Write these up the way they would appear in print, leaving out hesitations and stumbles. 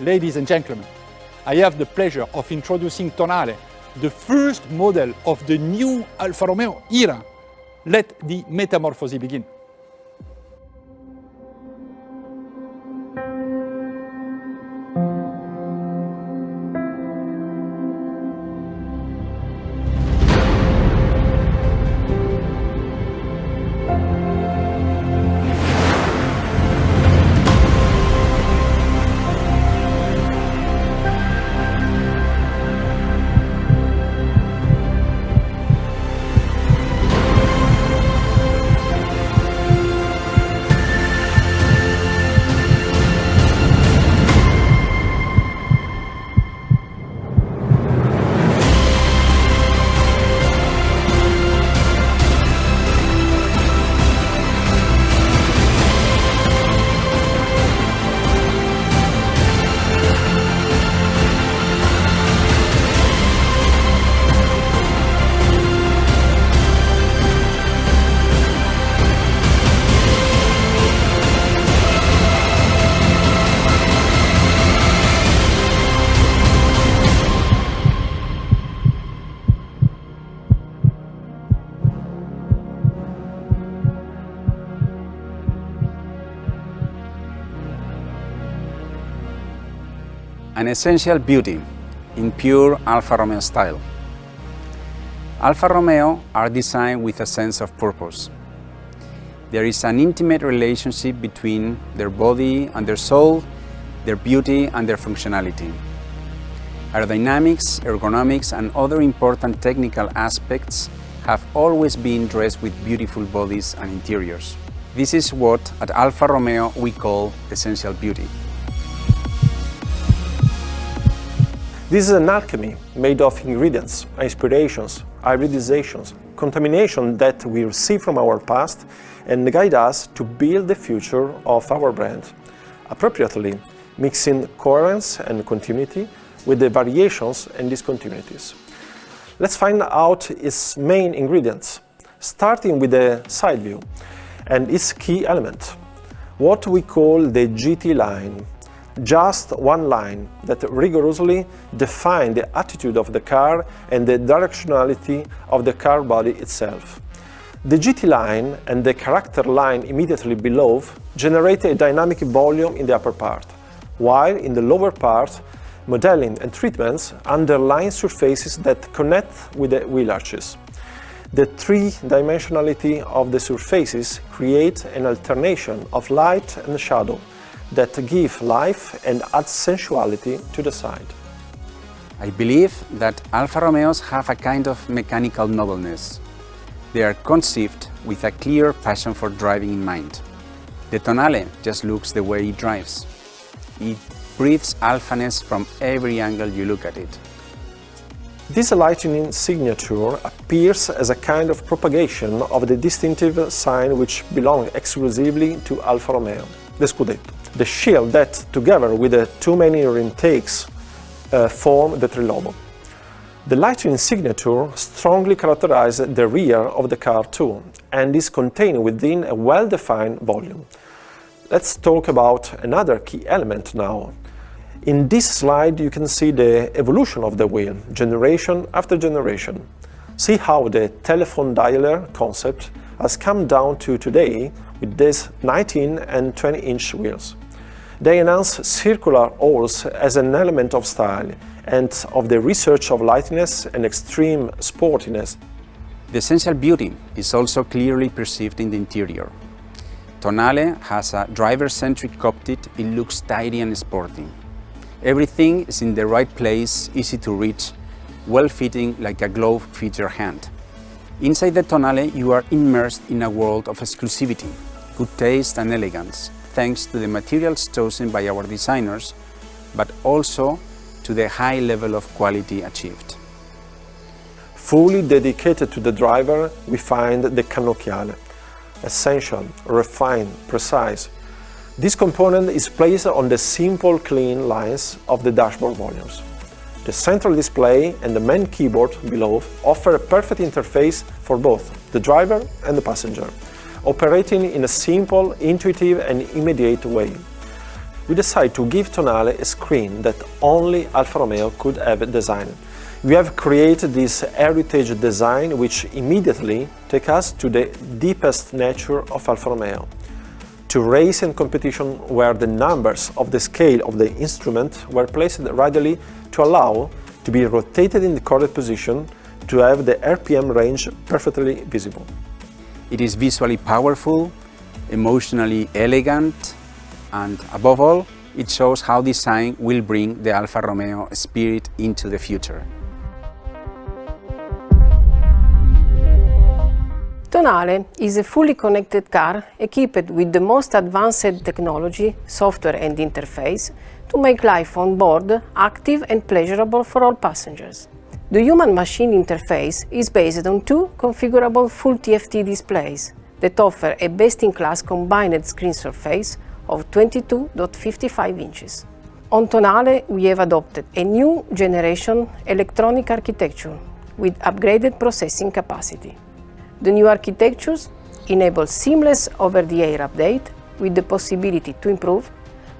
Ladies and gentlemen, I have the pleasure of introducing Tonale, the first model of the new Alfa Romeo era. Let the metamorphosis begin. An essential beauty in pure Alfa Romeo style. Alfa Romeo are designed with a sense of purpose. There is an intimate relationship between their body and their soul, their beauty and their functionality. Aerodynamics, ergonomics and other important technical aspects have always been dressed with beautiful bodies and interiors. This is what at Alfa Romeo we call essential beauty. This is an alchemy made of ingredients, inspirations, hybridizations, contamination that we receive from our past and guide us to build the future of our brand, appropriately mixing coherence and continuity with the variations and discontinuities. Let's find out its main ingredients, starting with the side view and its key element, what we call the GT line. Just one line that rigorously defines the attitude of the car and the directionality of the car body itself. The GT line and the character line immediately below generate a dynamic volume in the upper part, while in the lower part, modeling and treatments underline surfaces that connect with the wheel arches. The three-dimensionality of the surfaces create an alternation of light and shadow that give life and add sensuality to the side. I believe that Alfa Romeos have a kind of mechanical nobleness. They are conceived with a clear passion for driving in mind. The Tonale just looks the way it drives. It breathes alphaness from every angle you look at it. This lightning signature appears as a kind of propagation of the distinctive sign which belongs exclusively to Alfa Romeo, the Scudetto. The shield that, together with the two main intakes, form the trilobo. The lightning signature strongly characterizes the rear of the car too, and is contained within a well-defined volume. Let's talk about another key element now. In this slide you can see the evolution of the wheel, generation after generation. See how the telephone dialer concept has come down to today with these 19 and 20-inch wheels. They enhance circular holes as an element of style and of the research of lightness and extreme sportiness. The essential beauty is also clearly perceived in the interior. Tonale has a driver-centric cockpit. It looks tidy and sporty. Everything is in the right place, easy to reach, well-fitting like a glove fits your hand. Inside the Tonale you are immersed in a world of exclusivity, good taste and elegance, thanks to the materials chosen by our designers, but also to the high level of quality achieved. Fully dedicated to the driver, we find the cannocchiale, essential, refined, precise. This component is placed on the simple, clean lines of the dashboard volumes. The central display and the main keyboard below offer a perfect interface for both the driver and the passenger, operating in a simple, intuitive and immediate way. we decided to give Tonale a screen that only Alfa Romeo could have designed. We have created this heritage design which immediately takes us to the deepest nature of Alfa Romeo, to race and competition where the numbers of the scale of the instrument were placed radially to allow to be rotated in the correct position to have the RPM range perfectly visible. It is visually powerful, emotionally elegant, and above all, it shows how design will bring the Alfa Romeo spirit into the future. Tonale is a fully connected car equipped with the most advanced technology, software and interface to make life on board active and pleasurable for all passengers. The human-machine interface is based on two configurable full TFT displays that offer a best-in-class combined screen surface of 22.55 inches. On Tonale, we have adopted a new generation electronic architecture with upgraded processing capacity. The new architectures enable seamless over-the-air update with the possibility to improve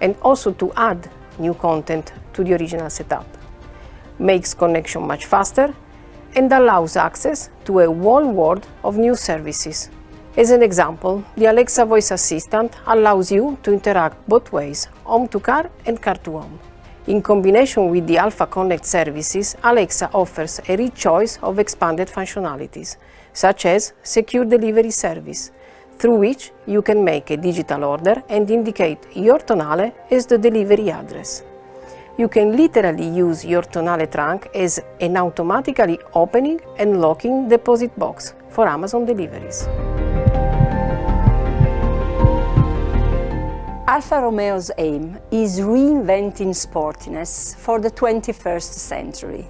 and also to add new content to the original setup, makes connection much faster and allows access to a whole world of new services. As an example, the Alexa voice assistant allows you to interact both ways, home to car and car to home. In combination with the Alfa Connect services, Alexa offers a rich choice of expanded functionalities, such as secure delivery service, through which you can make a digital order and indicate your Tonale as the delivery address. You can literally use your Tonale trunk as an automatically opening and locking deposit box for Amazon deliveries. Alfa Romeo's aim is reinventing sportiness for the 21st century.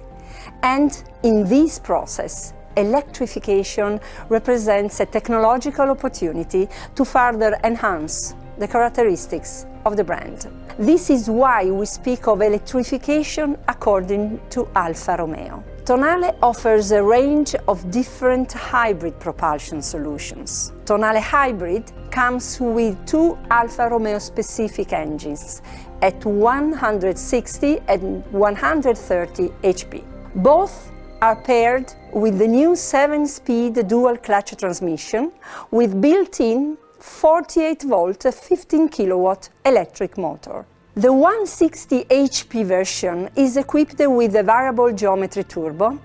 And in this process, electrification represents a technological opportunity to further enhance the characteristics of the brand. This is why we speak of electrification according to Alfa Romeo. Tonale offers a range of different hybrid propulsion solutions. Tonale Hybrid comes with two Alfa Romeo specific engines at 160 and 130 HP. Both are paired with the new 7-speed dual-clutch transmission with built-in 48-volt 15-kilowatt electric motor. The 160 HP version is equipped with a variable geometry turbo,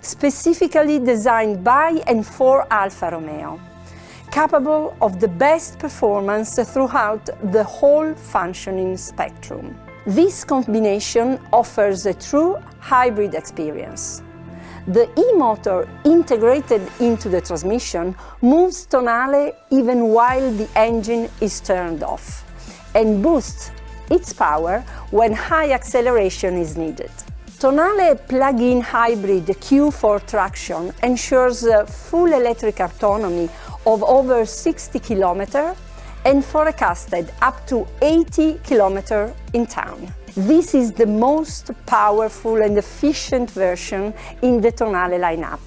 specifically designed by and for Alfa Romeo, capable of the best performance throughout the whole functioning spectrum. This combination offers a true hybrid experience. The e-motor integrated into the transmission moves Tonale even while the engine is turned off and boosts its power when high acceleration is needed. Tonale plug-in hybrid Q4 traction ensures full electric autonomy of over 60 km and forecasted up to 80 km in town. This is the most powerful and efficient version in the Tonale lineup,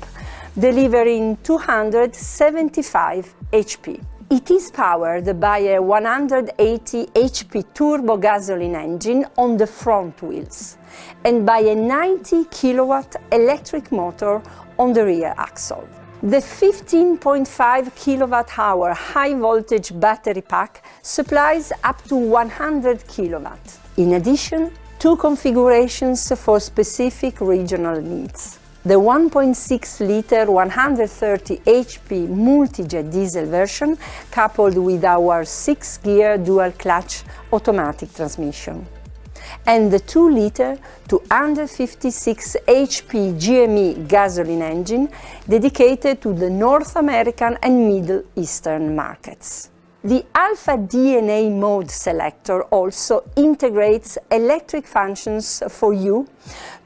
delivering 275 HP. It is powered by a 180 HP turbo gasoline engine on the front wheels and by a 90 kilowatt electric motor on the rear axle. The 15.5 kilowatt-hour high-voltage battery pack supplies up to 100 kilowatt. In addition, two configurations for specific regional needs. The 1.6-liter 130 HP multi-jet diesel version coupled with our 6-gear dual-clutch automatic transmission. And the 2-liter 256 HP GME gasoline engine dedicated to the North American and Middle Eastern markets. The Alfa DNA mode selector also integrates electric functions for you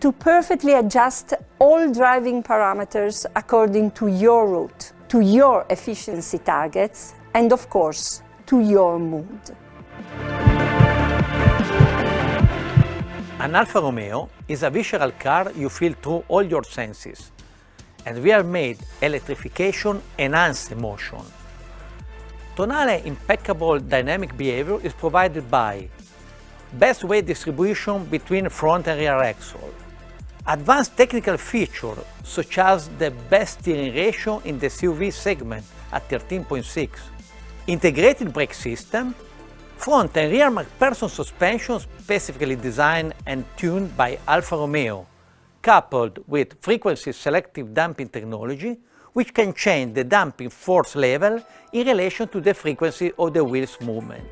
to perfectly adjust all driving parameters according to your route, to your efficiency targets, and of course, to your mood. An Alfa Romeo is a visceral car you feel through all your senses, and we have made electrification enhance emotion. Tonale impeccable dynamic behavior is provided by best weight distribution between front and rear axle, advanced technical features such as the best steering ratio in the SUV segment at 13.6, integrated brake system, front and rear McPherson suspension specifically designed and tuned by Alfa Romeo, coupled with frequency selective damping technology, which can change the damping force level in relation to the frequency of the wheel's movement.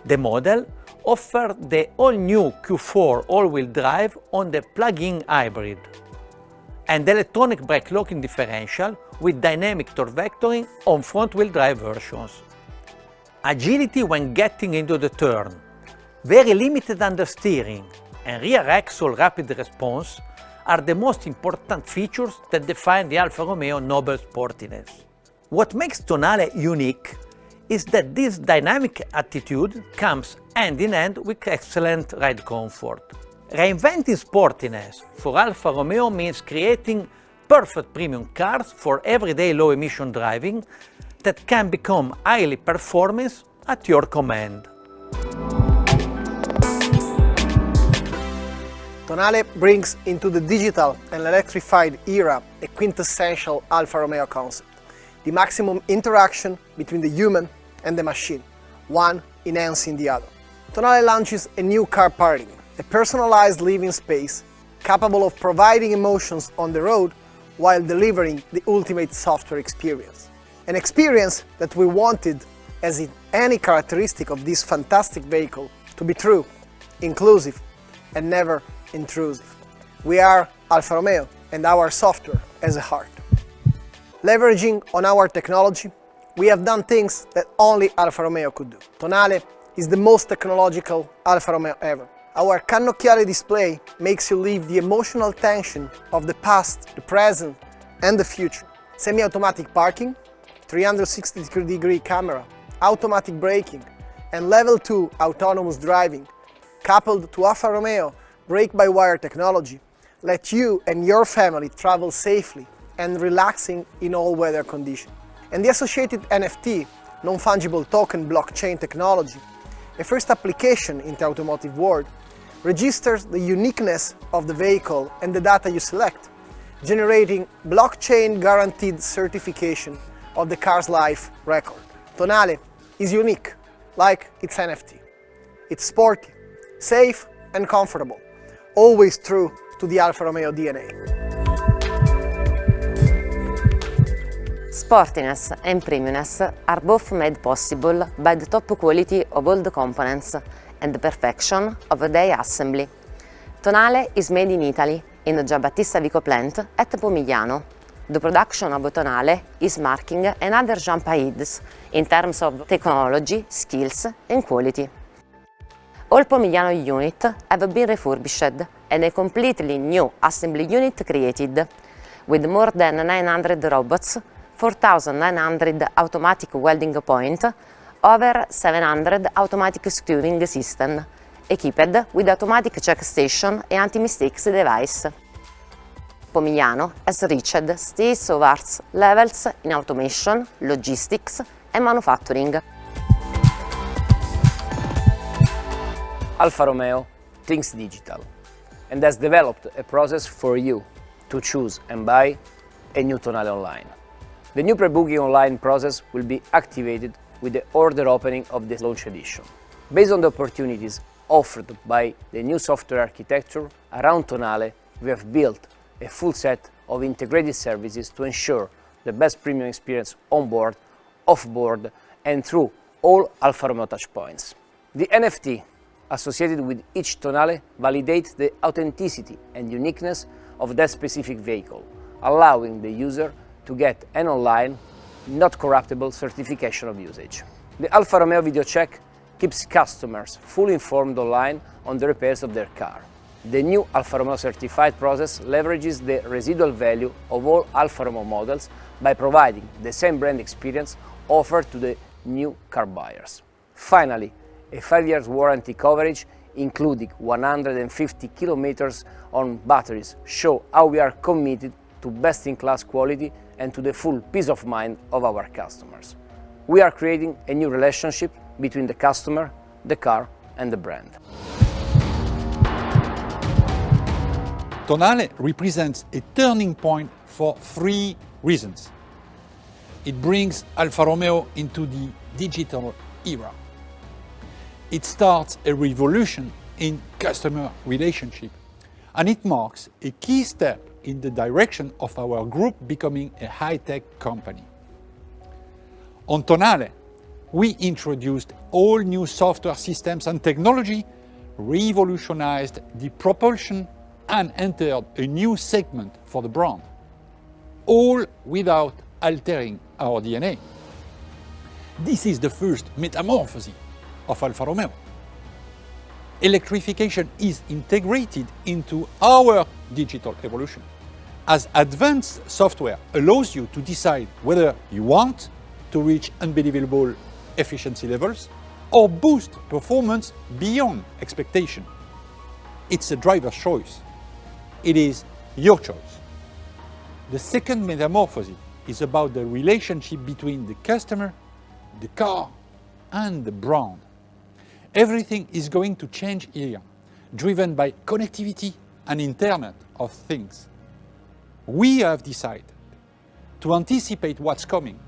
The model offers the all-new Q4 all-wheel drive on the plug-in hybrid and electronic brake locking differential with dynamic torque vectoring on front-wheel drive versions. Agility when getting into the turn, very limited understeering, and rear axle rapid response are the most important features that define the Alfa Romeo noble sportiness. What makes Tonale unique is that this dynamic attitude comes hand in hand with excellent ride comfort. Reinventing sportiness for Alfa Romeo means creating perfect premium cars for everyday low-emission driving that can become highly performance at your command. Tonale brings into the digital and electrified era a quintessential Alfa Romeo concept, the maximum interaction between the human and the machine, one enhancing the other. Tonale launches a new car paradigm, a personalized living space capable of providing emotions on the road while delivering the ultimate software experience. An experience that we wanted, as in any characteristic of this fantastic vehicle, to be true, inclusive, and never intrusive. We are Alfa Romeo and our software as a heart. Leveraging on our technology, we have done things that only Alfa Romeo could do. Tonale is the most technological Alfa Romeo ever. Our cannocchiale display makes you live the emotional tension of the past, the present, and the future. Semi-automatic parking, 360-degree camera, automatic braking, and level 2 autonomous driving, coupled to Alfa Romeo brake-by-wire technology, let you and your family travel safely and relaxing in all weather conditions. And the associated NFT, non-fungible token blockchain technology, a first application in the automotive world, registers the uniqueness of the vehicle and the data you select, generating blockchain-guaranteed certification of the car's life record. Tonale is unique, like its NFT. It's sporty, safe and comfortable, always true to the Alfa Romeo DNA. Sportiness and premiumness are both made possible by the top quality of all the components and the perfection of their assembly. Tonale is made in Italy, in the Giambattista Vico plant at Pomigliano. The production of Tonale is marking another jump ahead in terms of technology, skills and quality. All Pomigliano units have been refurbished and a completely new assembly unit created, with more than 900 robots, 4,900 automatic welding points, over 700 automatic screwing systems, equipped with automatic check station and anti-mistakes device. Pomigliano has reached state-of-the-art levels in automation, logistics and manufacturing. Alfa Romeo thinks digital and has developed a process for you to choose and buy a new Tonale online. The new pre-booking online process will be activated with the order opening of the launch edition. Based on the opportunities offered by the new software architecture around Tonale, we have built a full set of integrated services to ensure the best premium experience on board, off board and through all Alfa Romeo touchpoints. The NFT associated with each Tonale validates the authenticity and uniqueness of that specific vehicle, allowing the user to get an online, not corruptible certification of usage. The Alfa Romeo Video Check keeps customers fully informed online on the repairs of their car. The new Alfa Romeo certified process leverages the residual value of all Alfa Romeo models by providing the same brand experience offered to the new car buyers. Finally, a 5-year warranty coverage, including 150 kilometers on batteries, show how we are committed to best-in-class quality and to the full peace of mind of our customers. We are creating a new relationship between the customer, the car and the brand. Tonale represents a turning point for 3 reasons. It brings Alfa Romeo into the digital era. It starts a revolution in customer relationship, and it marks a key step in the direction of our group becoming a high-tech company. On Tonale, we introduced all new software systems and technology, revolutionized the propulsion, and entered a new segment for the brand, all without altering our DNA. This is the first metamorphosis of Alfa Romeo. Electrification is integrated into our digital evolution, as advanced software allows you to decide whether you want to reach unbelievable efficiency levels or boost performance beyond expectation. It's a driver's choice. It is your choice. The second metamorphosis is about the relationship between the customer, the car, and the brand. Everything is going to change here, driven by connectivity and Internet of Things. We have decided to anticipate what's coming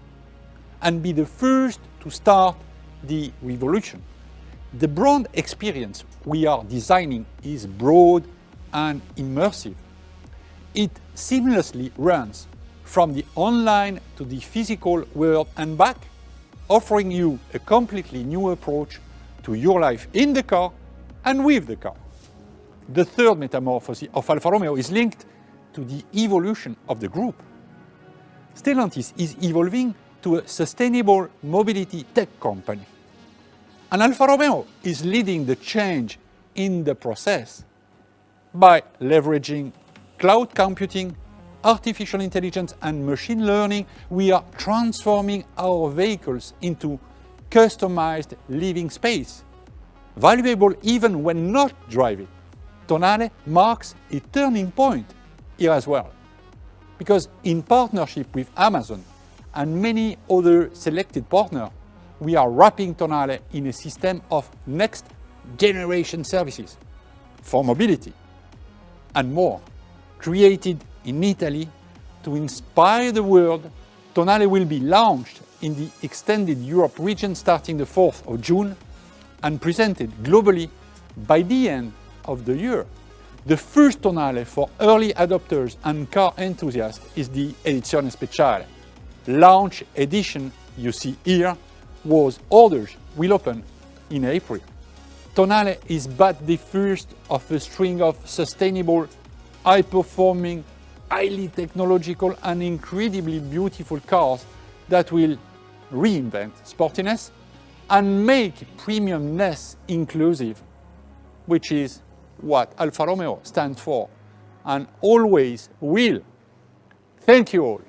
and be the first to start the revolution. The brand experience we are designing is broad and immersive. It seamlessly runs from the online to the physical world and back, offering you a completely new approach to your life in the car and with the car. The third metamorphosis of Alfa Romeo is linked to the evolution of the group. Stellantis is evolving to a sustainable mobility tech company. And Alfa Romeo is leading the change in the process by leveraging cloud computing, artificial intelligence, and machine learning. We are transforming our vehicles into customized living space, valuable even when not driving. Tonale marks a turning point here as well, because in partnership with Amazon and many other selected partners, we are wrapping Tonale in a system of next generation services for mobility and more. Created in Italy to inspire the world, Tonale will be launched in the extended Europe region starting the 4th of June and presented globally by the end of the year. The first Tonale for early adopters and car enthusiasts is the Edizione Speciale. Launch edition you see here was orders will open in April. Tonale is but the first of a string of sustainable, high-performing, highly technological and incredibly beautiful cars that will reinvent sportiness and make premiumness inclusive, which is what Alfa Romeo stands for and always will. Thank you all.